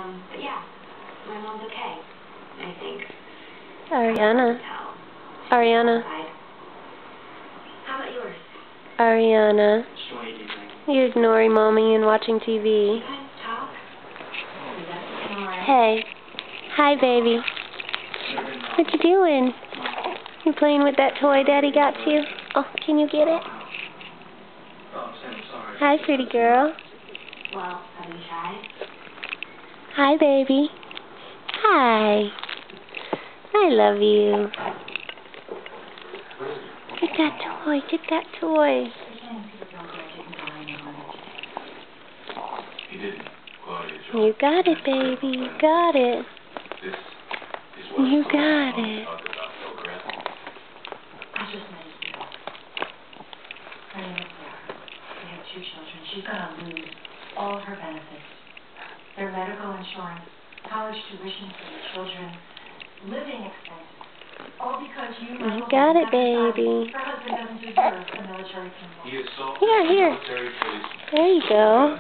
But yeah, my mom's okay, I think. Ariana. Ariana. How about yours? Ariana. You're ignoring Mommy and watching TV. You guys talk? Hey. Hi, baby. What you doing? You playing with that toy Daddy got you? Oh, can you get it? Hi, pretty girl. Well, have you tried? Hi, baby. Hi. I love you. Get that toy. Get that toy. You got it, baby. You got it. You got it. I just met his widow. Her name is Sarah. They have 2 children. She's going to lose all her benefits. Their medical insurance, college tuition for their children, living expenses. All because you got it, baby. Her husband doesn't deserve a military criminal. Here. There you go.